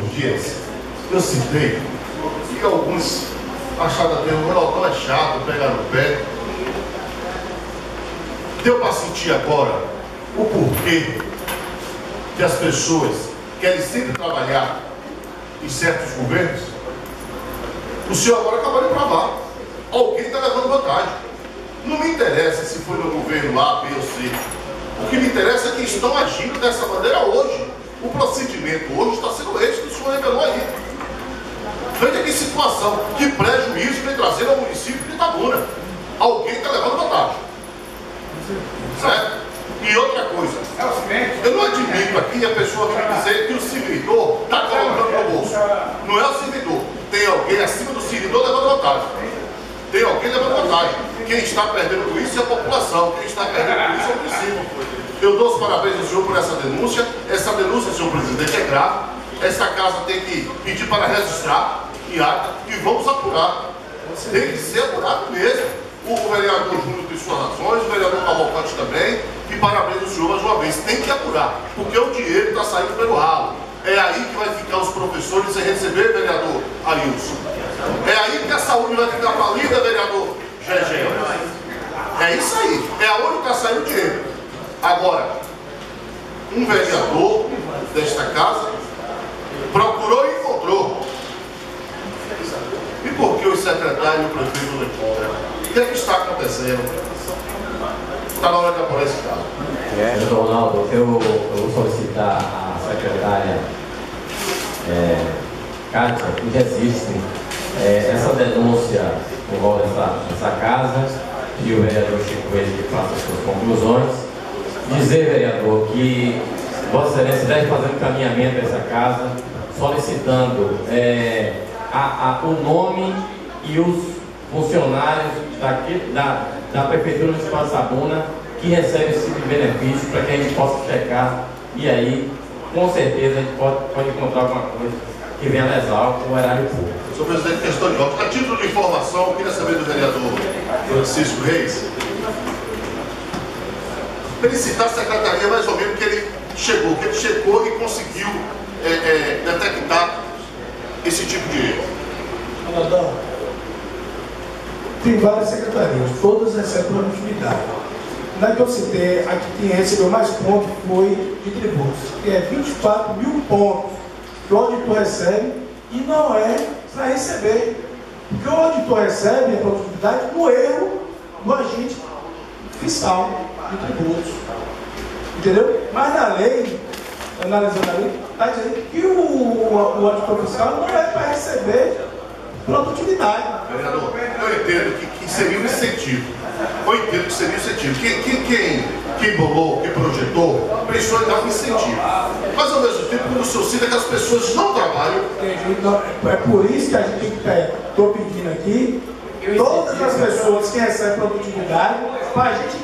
últimos dias, eu citei, e alguns acharam até o relatório é chato, pegar no pé. Deu para sentir agora o porquê que as pessoas querem sempre trabalhar em certos governos? O senhor agora acabou de provar. Alguém está levando vantagem. Não me interessa se foi no governo A, B ou C. O que me interessa é que estão agindo dessa maneira hoje. O procedimento hoje está sendo esse que o senhor revelou aí. Veja que situação, que prejuízo vem trazendo ao município de Itabuna. Alguém está levando vantagem. Certo? E outra coisa, eu não admito aqui a pessoa que me dizer que o servidor está colocando no bolso. Não é o servidor. Tem alguém acima do servidor levando vantagem. Tem alguém levando vantagem. Quem está perdendo com isso é a população. Quem está perdendo com isso é o município. Eu dou os parabéns ao senhor por essa denúncia. Essa denúncia, senhor presidente, é grave. Essa casa tem que pedir para registrar em ata e vamos apurar. Tem que ser apurado mesmo. O vereador Júnior tem suas razões, o vereador Cavalcante também. E parabéns ao senhor mais uma vez. Tem que apurar, porque o dinheiro está saindo pelo ralo. É aí que vai ficar os professores sem receber, vereador Ailson. É aí que a saúde vai ficar falida, vereador Gegel. É isso aí. É aonde está saindo o dinheiro. Agora, um vereador desta casa procurou e encontrou. E por que o secretário e o prefeito não encontram? O que é que está acontecendo? Está na hora de apurar esse caso. Doutor Ronaldo, eu vou solicitar à secretária Kátia que registre essa denúncia por volta dessa casa e o vereador Chico Reis que faça as suas conclusões. Dizer, vereador, que Vossa Excelência deve fazer um encaminhamento dessa casa solicitando o nome e os funcionários da Prefeitura Municipal de Itabuna que recebem esse tipo de benefício para que a gente possa checar e aí, com certeza, a gente pode encontrar alguma coisa que venha lesar o erário público. Senhor presidente, questão de ordem. A título de informação, eu queria saber do vereador Francisco Reis, para ele citar a secretaria mais ou menos que ele chegou e conseguiu detectar esse tipo de erro. Ronaldão, tem várias secretarias, todas recebem produtividade. Na que eu citei, a que quem recebeu mais pontos foi de tributos, que é 24 mil pontos que o auditor recebe e não é para receber. Porque o auditor recebe a produtividade no erro do agente fiscal de tributos. Entendeu? Mas na lei, analisando a lei, está dizendo que o auditor fiscal não é para receber produtividade. Vereador, eu entendo que seria um incentivo. Eu entendo que seria um incentivo. Quem bolou, quem projetou, pensou em dar um incentivo. Mas ao mesmo tempo, quando o senhor cita que as pessoas não trabalham. Então, é por isso que a gente tem que estou pedindo aqui, todas as pessoas que recebem produtividade, para a gente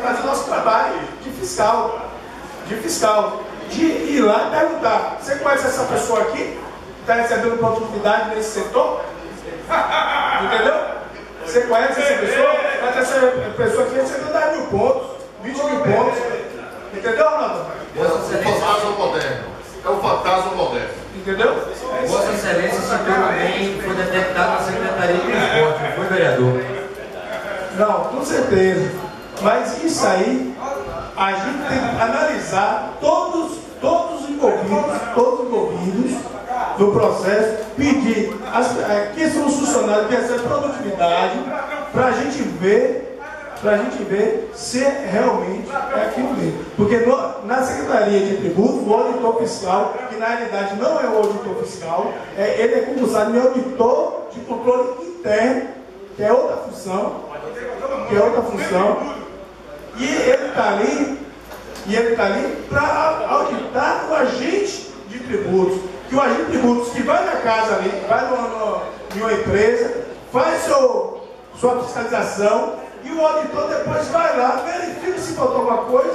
fazer nosso trabalho de fiscal. De ir lá e perguntar: você conhece essa pessoa aqui? Está recebendo produtividade nesse setor? Entendeu? Você conhece essa pessoa? Mas essa pessoa aqui recebeu 10 mil pontos, 20 mil pontos. Entendeu, Ronaldo? É o fantasma moderno. É o fantasma moderno. Entendeu? Vossa Excelência citou também que foi detectado na Secretaria de Transporte, não foi, vereador? Não, com certeza. Mas isso aí, a gente tem que analisar todos os envolvidos no processo, pedir que são os funcionários que recebem produtividade, para a gente ver se realmente é aquilo mesmo. Porque na Secretaria de Tributos, o auditor fiscal, que na realidade não é o auditor fiscal, ele é concursado em auditor de controle interno, que é outra função, e ele está ali para auditar o agente de tributos. Que o agente de tributos que vai na casa ali, vai em uma empresa, faz sua fiscalização e o auditor depois vai lá, verifica se faltou alguma coisa.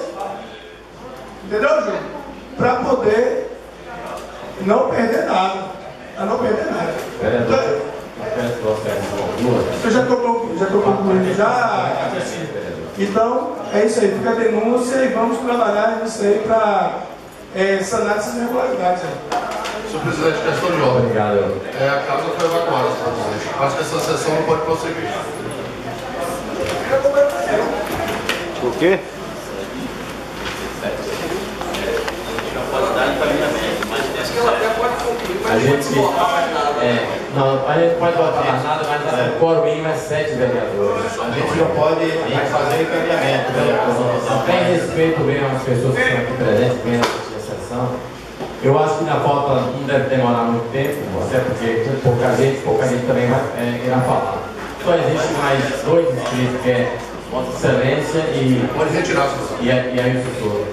Entendeu, Júlio? Para poder não perder nada. Vereador, eu já estou concluindo já. Então, é isso aí, fica a denúncia e vamos trabalhar nisso aí para sanar essas irregularidades aí. Senhor presidente, questão de ordem. Obrigado. A casa foi evacuada, senhor presidente. Acho que essa sessão não pode prosseguir. Por quê? A gente pode votar nada, mas o quórum mínimo é 7 vereadores. A gente não pode fazer encaminhamento. Tem respeito mesmo às pessoas que estão aqui presentes, que vêm assistir a sessão. Eu acho que na falta não deve demorar muito tempo, até porque pouca gente também irá falar. Só existe mais 2 inscritos, que é Vossa Excelência e Pode retirar, senhor. E Ailton Souza.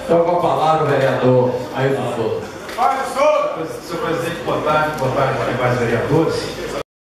Então, com a palavra, o vereador Ailton Souza. Senhor presidente, boa tarde, demais vereadores.